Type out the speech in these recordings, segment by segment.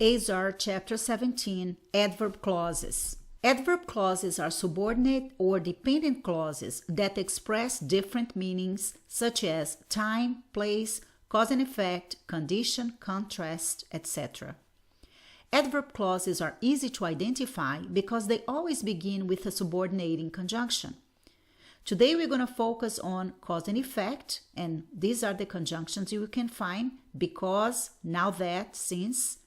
Azar Chapter 17, Adverb Clauses. Adverb clauses are subordinate or dependent clauses that express different meanings such as time, place, cause and effect, condition, contrast, etc. Adverb clauses are easy to identify because they always begin with a subordinating conjunction. Today we're going to focus on cause and effect, and these are the conjunctions you can find: because, now that, since,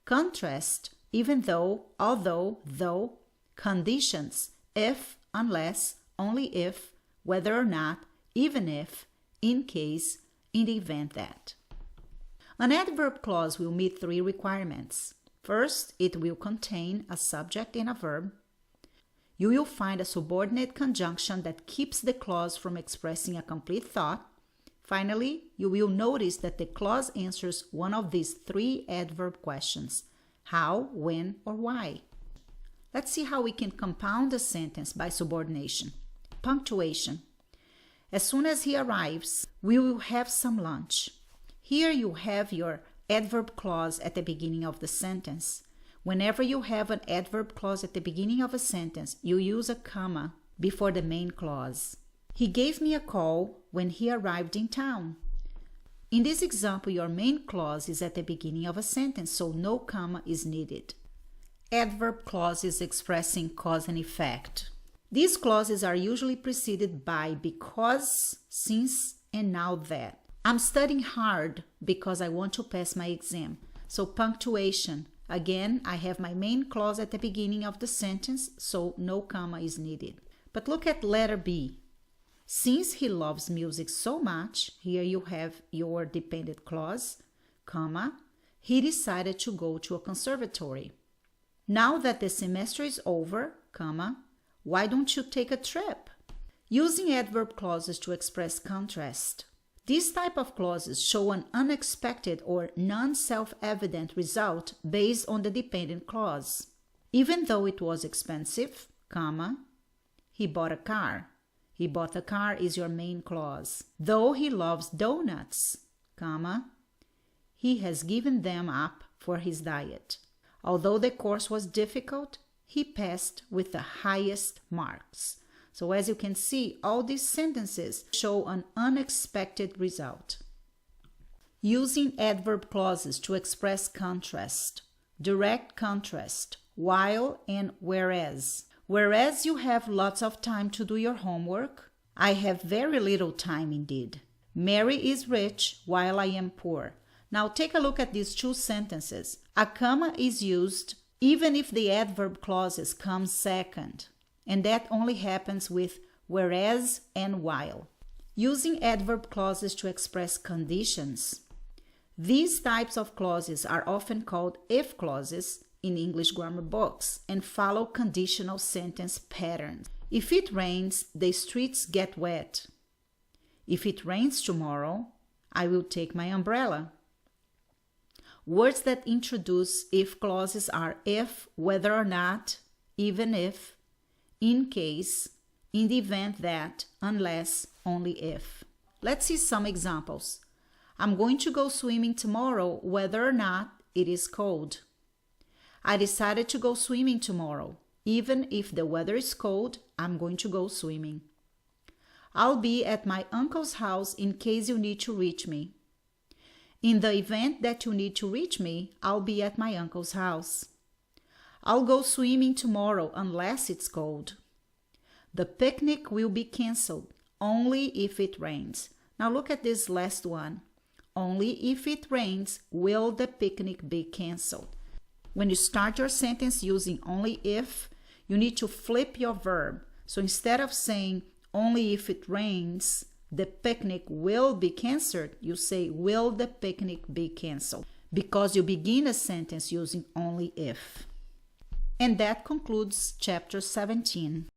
contrast, even though, although, though, conditions, if, unless, only if, whether or not, even if, in case, in the event that. An adverb clause will meet three requirements. First, it will contain a subject and a verb. You will find a subordinate conjunction that keeps the clause from expressing a complete thought. Finally, you will notice that the clause answers one of these three adverb questions: how, when, or why. Let's see how we can compound a sentence by subordination. Punctuation. As soon as he arrives, we will have some lunch. Here you have your adverb clause at the beginning of the sentence. Whenever you have an adverb clause at the beginning of a sentence, you use a comma before the main clause. He gave me a call when he arrived in town. In this example, your main clause is at the beginning of a sentence, so no comma is needed. Adverb clauses expressing cause and effect. These clauses are usually preceded by because, since, and now that. I'm studying hard because I want to pass my exam. So punctuation. Again, I have my main clause at the beginning of the sentence, so no comma is needed. But look at letter B. Since he loves music so much, here you have your dependent clause, comma, he decided to go to a conservatory. Now that the semester is over, comma, why don't you take a trip? Using adverb clauses to express contrast. These type of clauses show an unexpected or non-self-evident result based on the dependent clause. Even though it was expensive, comma, he bought a car. He bought a car is your main clause. Though he loves donuts, comma, he has given them up for his diet. Although the course was difficult, he passed with the highest marks. So as you can see, all these sentences show an unexpected result. Using adverb clauses to express contrast. Direct contrast, while and whereas. Whereas you have lots of time to do your homework, I have very little time indeed. Mary is rich while I am poor. Now take a look at these two sentences. A comma is used even if the adverb clauses come second. And that only happens with whereas and while. Using adverb clauses to express conditions. These types of clauses are often called if clauses in English grammar books and follow conditional sentence patterns. If it rains, the streets get wet. If it rains tomorrow, I will take my umbrella. Words that introduce if clauses are if, whether or not, even if, in case, in the event that, unless, only if. Let's see some examples. I'm going to go swimming tomorrow whether or not it is cold. I decided to go swimming tomorrow. Even if the weather is cold, I'm going to go swimming. I'll be at my uncle's house in case you need to reach me. In the event that you need to reach me, I'll be at my uncle's house. I'll go swimming tomorrow unless it's cold. The picnic will be canceled only if it rains. Now look at this last one. Only if it rains will the picnic be canceled. When you start your sentence using only if, you need to flip your verb. So instead of saying only if it rains, the picnic will be canceled, you say will the picnic be canceled, because you begin a sentence using only if. And that concludes chapter 17.